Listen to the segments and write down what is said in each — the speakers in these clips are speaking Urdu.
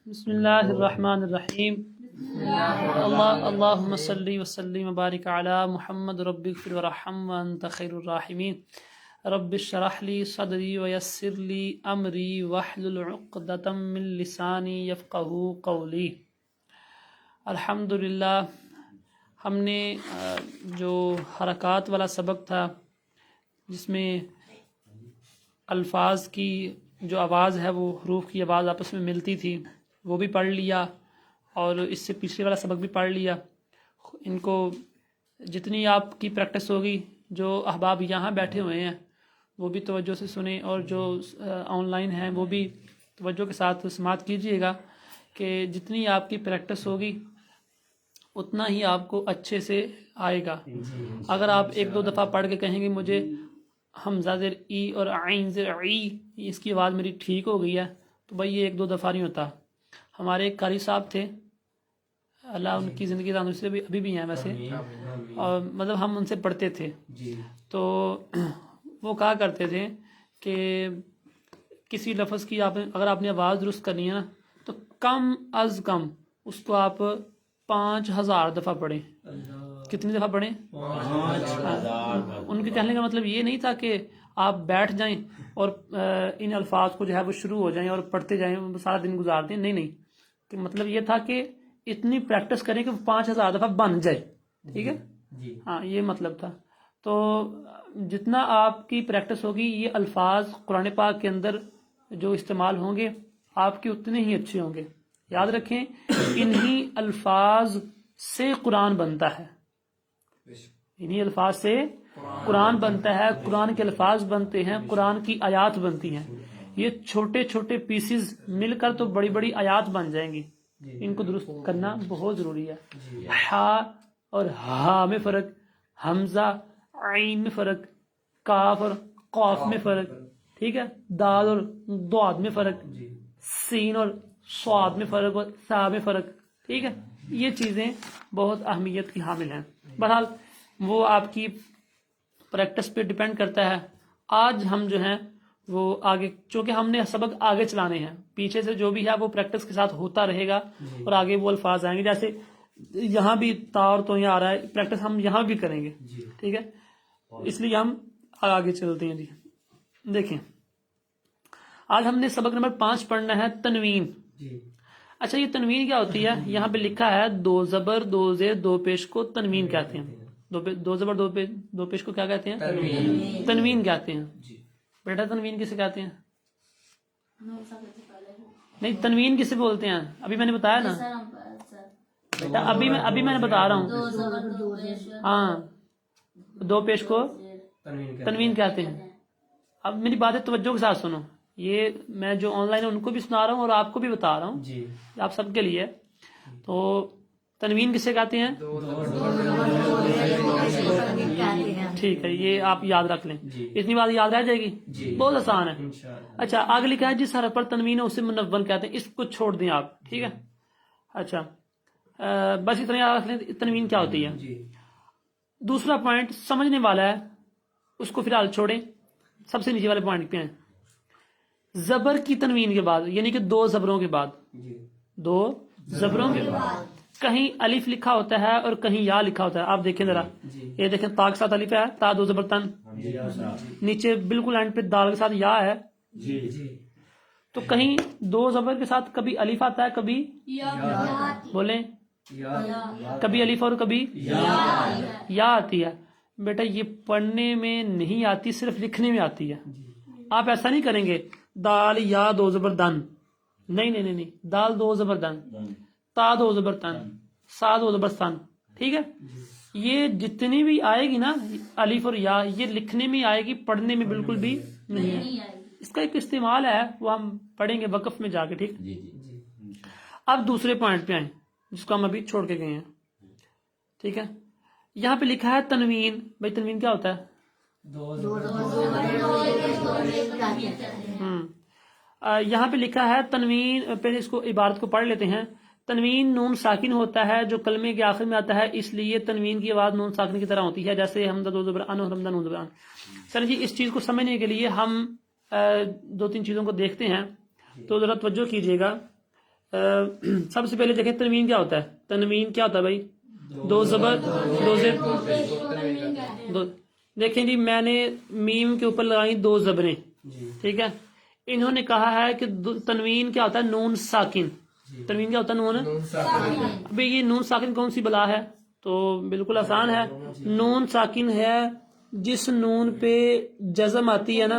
بسم اللہ الرحمن الرحیم اللہم صلی وسلم وبارک علی محمد رب اغفر ورحم وانت خیر الراحمین رب اشرح لی صدری ویسر لی امری واحلل عقدۃ من لسانی یفقہوا قولی۔ الحمدللہ ہم نے جو حرکات والا سبق تھا جس میں الفاظ کی جو آواز ہے وہ حروف کی آواز آپس میں ملتی تھی وہ بھی پڑھ لیا، اور اس سے پچھلے والا سبق بھی پڑھ لیا۔ ان کو جتنی آپ کی پریکٹس ہوگی، جو احباب یہاں بیٹھے ہوئے ہیں وہ بھی توجہ سے سنیں، اور جو آن لائن ہیں وہ بھی توجہ کے ساتھ سماعت کیجیے گا کہ جتنی آپ کی پریکٹس ہوگی اتنا ہی آپ کو اچھے سے آئے گا۔ اگر آپ ایک دو دفعہ پڑھ کے کہیں گے مجھے حمزہ زیر ای اور عین زیر ای اس کی آواز میری ٹھیک ہو گئی ہے، تو بھائی یہ ایک دو دفعہ نہیں ہوتا۔ ہمارے ایک قاری صاحب تھے، اللہ ان کی زندگی دان سے ابھی بھی ہیں ویسے، اور مطلب ہم ان سے پڑھتے تھے، تو وہ کہا کرتے تھے کہ کسی لفظ کی اگر آپ نے آواز درست کرنی ہے نا تو کم از کم اس کو آپ 5000 دفعہ پڑھیں۔ کتنی دفعہ پڑھیں؟ 5000۔ ان کے کہنے کا مطلب یہ نہیں تھا کہ آپ بیٹھ جائیں اور ان الفاظ کو جو ہے وہ شروع ہو جائیں اور پڑھتے جائیں، سارا دن گزار دیں، نہیں کہ مطلب یہ تھا کہ اتنی پریکٹس کریں کہ 5000 دفعہ بن جائے، ٹھیک ہے؟ ہاں، یہ مطلب تھا۔ تو جتنا آپ کی پریکٹس ہوگی یہ الفاظ قرآن پاک کے اندر جو استعمال ہوں گے آپ کے اتنے ہی اچھے ہوں گے۔ یاد رکھیں انہی الفاظ سے قرآن بنتا ہے، انہی الفاظ سے قرآن بنتا ہے، قرآن کے الفاظ بنتے ہیں، قرآن کی آیات بنتی ہیں۔ یہ چھوٹے چھوٹے پیسز مل کر تو بڑی بڑی آیات بن جائیں گی، ان کو درست کرنا بہت ضروری ہے۔ ہا اور ہا میں فرق، حمزہ عین میں فرق، کاف اور قاف میں فرق، ٹھیک ہے، دال اور ضاد میں فرق، سین اور صاد میں فرق اور سا میں فرق، ٹھیک ہے۔ یہ چیزیں بہت اہمیت کی حامل ہیں۔ بہرحال وہ آپ کی پریکٹس پہ ڈیپینڈ کرتا ہے۔ آج ہم جو ہیں وہ آگے، چونکہ ہم نے سبق آگے چلانے ہیں، پیچھے سے جو بھی ہے وہ پریکٹس کے ساتھ ہوتا رہے گا اور آگے وہ الفاظ آئیں گے۔ جیسے یہاں بھی تا اور تو یہاں آ رہا ہے، پریکٹس ہم یہاں بھی کریں گے، ٹھیک ہے، اس لیے ہم آگے چلتے ہیں۔ جی دیکھیں، آج ہم نے سبق نمبر 5 پڑھنا ہے تنوین۔ اچھا، یہ تنوین کیا ہوتی ہے؟ یہاں پہ لکھا ہے 2 زبر 2 زیر 2 پیش کو تنوین کہتے ہیں۔ 2 زبر 2 پیش کو کیا کہتے ہیں؟ تنوین کہتے ہیں۔ بیٹا تنوین کسے کہتے ہیں؟ نہیں، تنوین کسے بولتے ہیں؟ ابھی میں نے بتایا نا بیٹا، ابھی میں نے بتا رہا ہوں۔ ہاں، 2 پیش کو تنوین کہتے ہیں۔ اب میری باتیں توجہ کے ساتھ سنو، یہ میں جو آن لائن ان کو بھی سنا رہا ہوں اور آپ کو بھی بتا رہا ہوں، آپ سب کے لیے۔ تو تنوین کسے کہتے ہیں؟ ٹھیک ہے، یہ آپ یاد رکھ لیں، اتنی بات یاد رہ جائے گی، بہت آسان ہے۔ اچھا، آگے لکھا ہے جس حرف پر تنوین ہے اسے منون کہتے ہیں، اس کو چھوڑ دیں آپ، ٹھیک ہے۔ اچھا، بس اتنا یاد رکھ لیں تنوین کیا ہوتی ہے۔ دوسرا پوائنٹ سمجھنے والا ہے، اس کو فی الحال چھوڑیں، سب سے نیچے والے پوائنٹ پہ ہیں۔ زبر کی تنوین کے بعد، یعنی کہ 2 زبروں کے بعد، 2 زبروں کے بعد کہیں الف لکھا ہوتا ہے اور کہیں یا لکھا ہوتا ہے۔ آپ دیکھیں ذرا، یہ دیکھیں، تا کے ساتھ الف ہے، تا 2 زبر تن، نیچے بالکل اینڈ پہ دال کے ساتھ یا ہے، تو کہیں 2 زبر کے ساتھ کبھی الف آتا ہے، کبھی بولیں، کبھی الف اور کبھی یا آتی ہے۔ بیٹا یہ پڑھنے میں نہیں آتی، صرف لکھنے میں آتی ہے۔ آپ ایسا نہیں کریں گے دال یا 2 زبر دن، نہیں، دال 2 زبر دن، تا 2 زبر تن، سا 2 زبر سن، ٹھیک ہے۔ یہ جتنی بھی آئے گی نا الف اور یا، یہ لکھنے میں آئے گی، پڑھنے میں بالکل بھی نہیں ہے۔ اس کا ایک استعمال ہے، وہ ہم پڑھیں گے وقف میں جا کے، ٹھیک۔ اب دوسرے پوائنٹ پہ آئیں جس کو ہم ابھی چھوڑ کے گئے ہیں، ٹھیک ہے۔ یہاں پہ لکھا ہے تنوین، بھائی تنوین کیا ہوتا ہے؟ یہاں پہ لکھا ہے تنوین، پہلے اس کو عبارت کو پڑھ لیتے ہیں۔ تنوین نون ساکن ہوتا ہے جو کلمے کے آخر میں آتا ہے، اس لیے تنوین کی آواز نون ساکن کی طرح ہوتی ہے، جیسے حمزہ 2 زبر ان اور حمزہ نون زبر ان۔ سر جی، اس چیز کو سمجھنے کے لیے ہم 2-3 چیزوں کو دیکھتے ہیں، تو ذرا توجہ کیجیے گا۔ سب سے پہلے دیکھیں تنوین کیا ہوتا ہے. تنوین کیا ہوتا ہے بھائی؟ دو زبر دو زیر. دیکھیں جی میں نے میم کے اوپر لگائی دو زبریں, ٹھیک ہے. انہوں نے کہا ہے کہ تنوین کیا ہوتا ہے؟ نون ساکن. تنوین کیا ہوتا ہے؟ نون. ابھی یہ نون ساکن کون سی بلا ہے؟ تو بالکل آسان ہے. نون ساکن ہے جس نون پہ جزم آتی ہے نا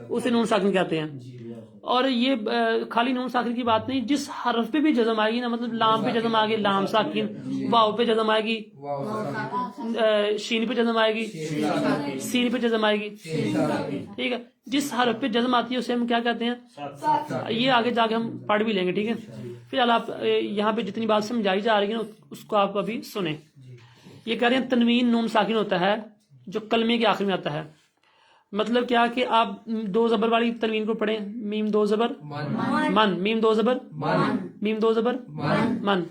اسے نون ساکن کہتے ہیں. اور یہ خالی نون ساکن کی بات نہیں, جس حرف پہ بھی جزم آئے گی نا, مطلب لام پہ جزم آ گئی لام ساکن, واو پہ جزم آئے گی, شین پہ جزم آئے گی, سین پہ جزم آئے گی, ٹھیک ہے. جس حرف پہ جزم آتی ہے اسے ہم کیا کہتے ہیں؟ یہ آگے جا کے ہم پڑھ بھی لیں گے, ٹھیک ہے. فی الحال آپ یہاں پہ جتنی بات سمجھائی جا رہی ہے نا اس کو آپ ابھی سنیں. یہ کہہ رہے ہیں تنوین نون ساکن ہوتا ہے جو کلمے کے آخر میں آتا ہے. مطلب کیا کہ آپ دو زبر والی تنوین کو پڑھیں, میم دو زبر من, میم دو زبر میم دو زبر من.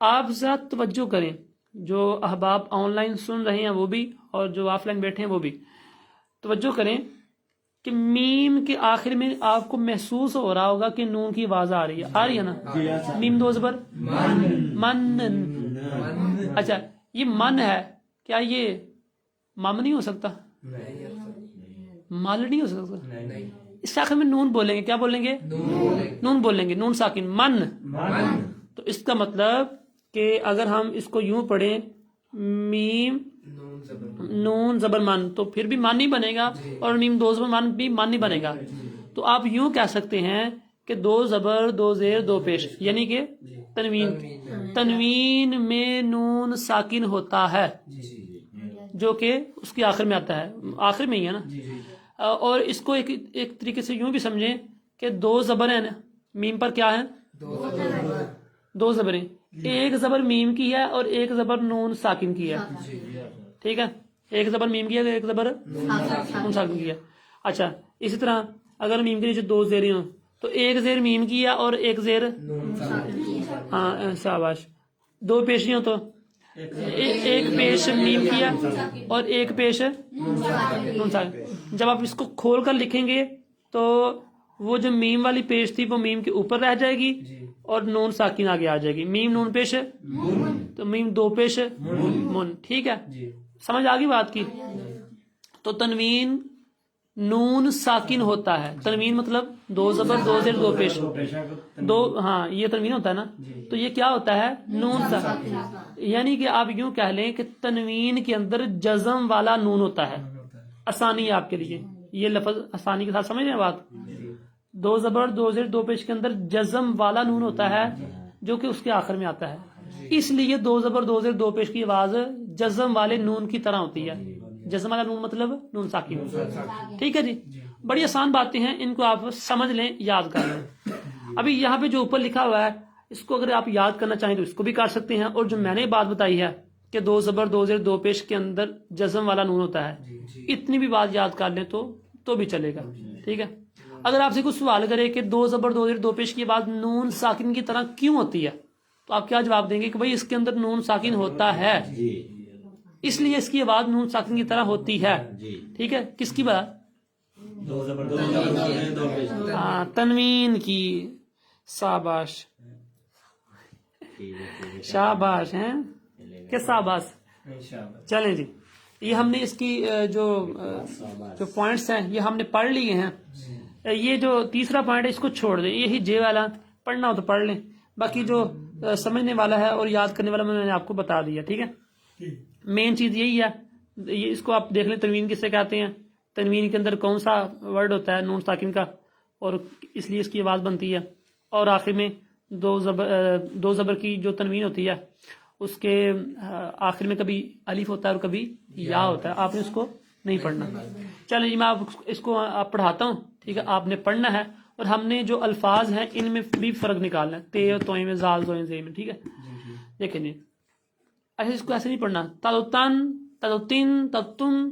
آپ ذرا توجہ کریں, جو احباب آن لائن سن رہے ہیں وہ بھی اور جو آف لائن بیٹھے ہیں وہ بھی توجہ کریں کہ میم کے آخر میں آپ کو محسوس ہو رہا ہوگا کہ نون کی آواز آ رہی ہے نا. میم دو زبر من. اچھا یہ من ہے, کیا یہ مم نہیں ہو سکتا؟ مال نہیں ہو سکتا. اس آخر میں نون بولیں گے, کیا بولیں گے؟ نون بولیں گے, نون ساکن من. تو اس کا مطلب کہ اگر ہم اس کو یوں پڑھیں میم نون زبر من تو پھر بھی من نہیں بنے گا, اور میم دو زبر من بھی من نہیں بنے گا. تو آپ یوں کہہ سکتے ہیں کہ دو زبر دو زیر دو پیش, یعنی کہ تنوین. تنوین میں نون ساکن ہوتا ہے جو کہ اس کے آخر میں آتا ہے, آخر میں ہی ہے نا. اور اس کو ایک طریقے سے یوں بھی سمجھیں کہ دو زبر ہیں نا میم پر, کیا ہیں؟ دو زبریں. ایک زبر میم کی ہے اور ایک زبر نون ساکن کی ہے, ٹھیک ہے. ایک زبر میم کی ہے, ایک زبر نون ساکن کی ہے. اچھا اسی طرح اگر میم کے نیچے دو زیریں ہوں تو ایک زیر میم کی ہے اور ایک زیر, ہاں شاباش. دو پیشیاں تو ایک پیش میم کیا اور ایک پیش نون ساکن. جب آپ اس کو کھول کر لکھیں گے تو وہ جو میم والی پیش تھی وہ میم کے اوپر رہ جائے گی اور نون ساکن آگے آ جائے گی. میم نون پیش تو میم دو پیش من, ٹھیک ہے. سمجھ آ گئی بات کی؟ تو تنوین نون ساکن ہوتا ہے. تنوین مطلب دو زبر دو زیر دو پیش دو, ہاں یہ تنوین ہوتا ہے نا. تو یہ کیا ہوتا ہے؟ نون ساکن. یعنی کہ آپ یوں کہہ لیں کہ تنوین کے اندر جزم والا نون ہوتا ہے. آسانی آپ کے لیے یہ لفظ آسانی کے ساتھ سمجھ رہے ہیں بات. دو زبر دو زیر دو پیش کے اندر جزم والا نون ہوتا ہے جو کہ اس کے آخر میں آتا ہے. اس لیے دو زبر دو زیر دو پیش کی آواز جزم والے نون کی طرح ہوتی ہے. جزم والا نون مطلب نون ساکن, ٹھیک ہے جی. بڑی آسان باتیں ہیں, ان کو آپ سمجھ لیں, یاد کر لیں. ابھی یہاں پہ جو اوپر لکھا ہوا ہے اس کو اگر آپ یاد کرنا چاہیں تو اس کو بھی کر سکتے ہیں. اور جو میں نے بات بتائی ہے کہ دو زبر دو زیر دو پیش کے اندر جزم والا نون ہوتا ہے, اتنی بھی بات یاد کر لیں تو بھی چلے گا, ٹھیک ہے. اگر آپ سے کوئی سوال کرے کہ دو زبر دو زیر دو پیش کی بات نون ساکن کی طرح کیوں ہوتی ہے تو آپ کیا جواب دیں گے؟ کہ بھائی اس کے اندر نون ساکن ہوتا ہے اس لیے اس کی آواز نون ساکن کی طرح ہوتی ہے, ٹھیک ہے. کس کی بات؟ تنوین کی. شاباش شاباش ہیں کہ شاباش. چلیں جی, یہ ہم نے اس کی جو پوائنٹس ہیں یہ ہم نے پڑھ لیے ہیں. یہ جو تیسرا پوائنٹ ہے اس کو چھوڑ دیں, یہی جے والا پڑھنا ہو تو پڑھ لیں, باقی جو سمجھنے والا ہے اور یاد کرنے والا میں نے آپ کو بتا دیا, ٹھیک ہے. مین چیز یہی ہے, یہ اس کو آپ دیکھ لیں تنوین کس سے کہتے ہیں, تنوین کے اندر کون سا ورڈ ہوتا ہے نون ساکن کا اور اس لیے اس کی آواز بنتی ہے. اور آخر میں دو زبر کی جو تنوین ہوتی ہے اس کے آخر میں کبھی الف ہوتا ہے اور کبھی یا ہوتا ہے. آپ نے اس کو نہیں پڑھنا. چلیں جی میں آپ اس کو آپ پڑھاتا ہوں, ٹھیک ہے. آپ نے پڑھنا ہے اور ہم نے جو الفاظ ہیں ان میں بھی فرق نکالنا ہے, تے توئیں میں زال زوئیں زے میں, ٹھیک ہے. دیکھیں جی ایسے اس کو ایسے نہیں پڑھنا. تلتن تلتن تتن,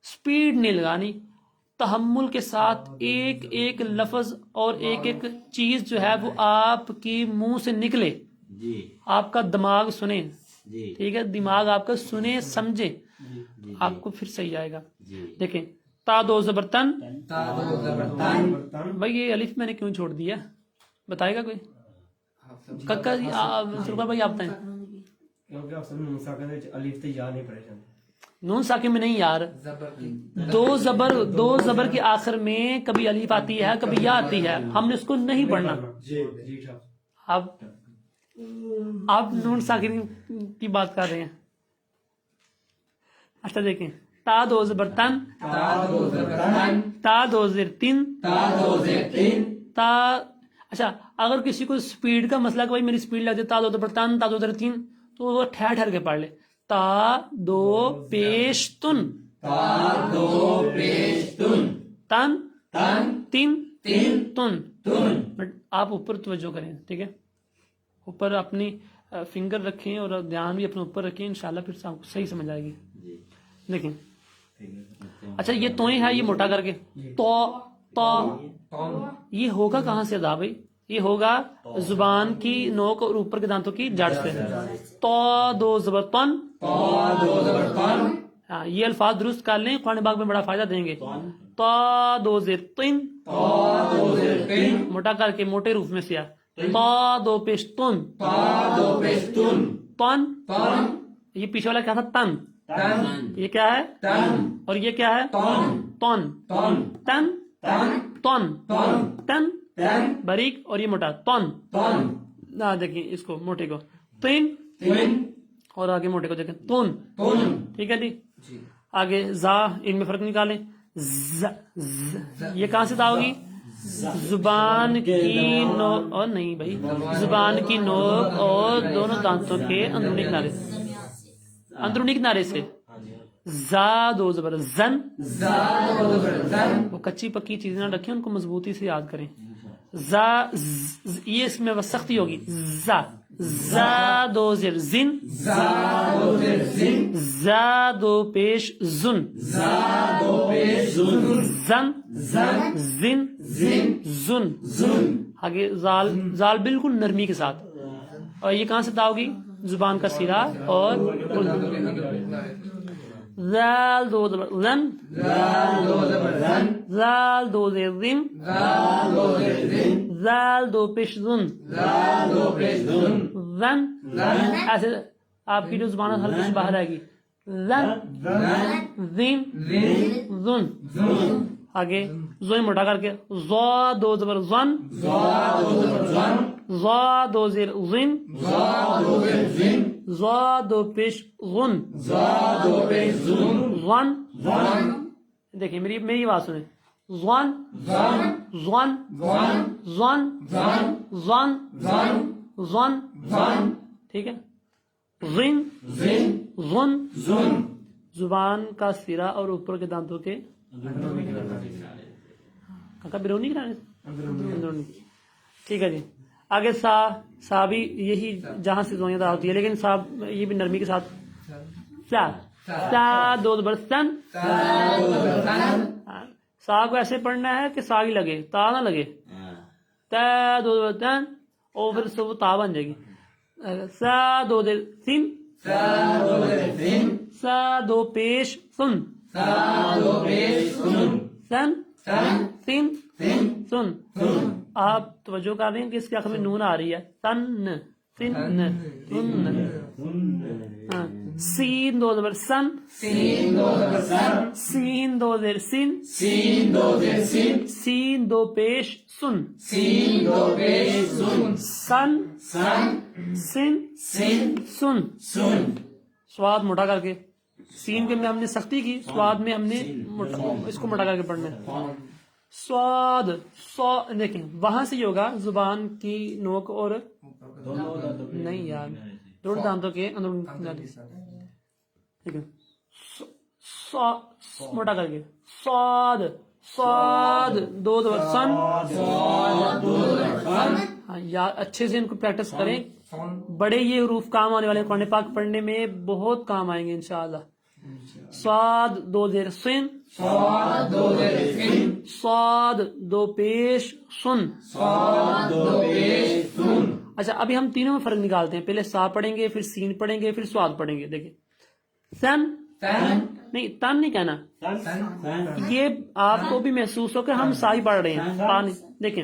سپیڈ نہیں لگانی, تحمل کے ساتھ ایک ایک لفظ اور ایک ایک چیز جو ہے وہ آپ کی منہ سے نکلے, آپ کا دماغ سنے, ٹھیک ہے. دماغ آپ کا سنے سمجھے, آپ کو پھر صحیح آئے گا. دیکھیں تا دو زبر تن, بھائی یہ الف میں نے کیوں چھوڑ دیا بتائے گا کوئی؟ ککا سرکار بھائی آپ بتائیں. کیونکہ اصل نون ساکن وچ الف تے یا نہیں پڑھے جاندے. نون ساکن میں نہیں یار, دو زبر کے آخر میں کبھی الف آتی ہے کبھی یا آتی ہے, ہم نے اس کو نہیں پڑھنا. جی صاحب. آپ نون ساکن کی بات کر رہے ہیں. اچھا دیکھیں, تا دو زبر تن, تا دو زیر تین, تا. اچھا اگر کسی کو سپیڈ کا مسئلہ کہ بھائی میری سپیڈ لگتی ہے, تا دو زبر تن, تا دو زبر تین, تو وہ ٹھہر کے پڑھ لے. تا دو پیش تن, تن تین تن. بٹ آپ اوپر توجہ کریں, ٹھیک ہے, اوپر اپنی فنگر رکھیں اور دھیان بھی اپنے اوپر رکھیں, انشاءاللہ پھر آپ کو صحیح سمجھ آئے گی. دیکھیں, اچھا یہ توئیں ہے, یہ موٹا کر کے تو یہ ہوگا کہاں سے ادا بھائی؟ یہ ہوگا زبان کی نوک اور اوپر کے دانتوں کی جڑ سے. تو دو زبر تن, ہاں یہ الفاظ درست کر لیں, قرآن پاک میں بڑا فائدہ دیں گے. تو دو زیر تین, موٹا کر کے موٹے روپ میں سیا. تو دو پیش تن, تن, یہ پیچھے والا کیا تھا تن, یہ کیا ہے, اور یہ کیا ہے, تن, تن, تن, تن باریک, اور یہ موٹا تن. دیکھیں اس کو موٹے کو تین, اور آگے موٹے کو دیکھیں تن. ٹھیک ہے جی. آگے زا, ان میں فرق نکالیں. یہ کہاں سے دا ہوگی؟ زبان کی نوک, اور نہیں بھائی, زبان کی نوک اور دونوں دانتوں کے اندرونی کنارے, اندرونی کنارے سے. زا دو زبر زن, وہ کچی پکی چیزیں نہ رکھیں, ان کو مضبوطی سے یاد کریں. زا, یہ اس میں سختی ہوگی. زا, زا دو زر زن, زا دو پیش زن, زن, زن, زن. آگے زال, زال بالکل نرمی کے ساتھ, اور یہ کہاں سے دا ہوگی؟ زبان کا سرا اور زال دو زبر زن, زال دو زیر زن, زال دو پیش زن, زن. ایسے آپ کی جو زبان ہلکی سے باہر آئے گی. زن, زن, زن. آگے زوئیں موٹا کر کے زا دو زبر زن, زا دو زیر زن, زا دو پیش غن, غن. دیکھیں میری بات سنیں. زن, زن, زن, زن, زن. ٹھیک ہے. غن, غن. زبان کا سرا اور اوپر کے دانتوں کے بیرونی کنارے اندرونی. ٹھیک ہے جی. آگے سا, سا بھی یہی جہاں سے زوئیں ادا ہوتی ہے, لیکن سا یہ بھی نرمی کے ساتھ. سا, سا دو زبر سن, سا کو ایسے پڑھنا ہے کہ سا ہی لگے, تا نہ لگے. تا دو زبر تن, اور پھر سو تا بن جائے گی. سا دو دل سن, سا دو پیش سن, سن, سن, سن. آپ توجہ کر رہے ہیں کہ اس کے آخر میں نون آ رہی ہے. تن, سن, تن. سین دو زبر سن, سین دو زیر سن, سین دو پیش سن, سن, سن, سن. سواد موٹا کر کے, سین کے میں ہم نے سختی کی, سواد میں ہم نے اس کو موٹا کر کے پڑھنا ہے. سواد, دیکھیں وہاں سے یہ ہوگا زبان کی نوک اور نہیں یار, دونوں دانتوں کے اندر. ٹھیک ہے. موٹا کر کے سواد, سواد دو زبر سن. ہاں یار اچھے سے ان کو پریکٹس کریں, بڑے یہ حروف کام آنے والے, قرآن پاک پڑھنے میں بہت کام آئیں گے انشاءاللہ. سواد دو زیر سن, سواد دو پیش سن. اچھا ابھی ہم تینوں میں فرق نکالتے ہیں. پہلے سا پڑھیں گے, پھر سین پڑھیں گے, پھر سواد پڑھیں گے. دیکھیں سن, نہیں تن نہیں کہنا, یہ آپ کو بھی محسوس ہو کہ ہم سا ہی پڑھ رہے ہیں. دیکھیں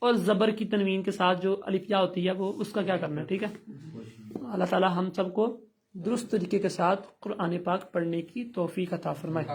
اور زبر کی تنوین کے ساتھ جو الف یا ہوتی ہے وہ اس کا کیا کرنا ہے. ٹھیک ہے. اللہ تعالی ہم سب کو درست طریقے کے ساتھ قرآن پاک پڑھنے کی توفیق عطا فرمائے.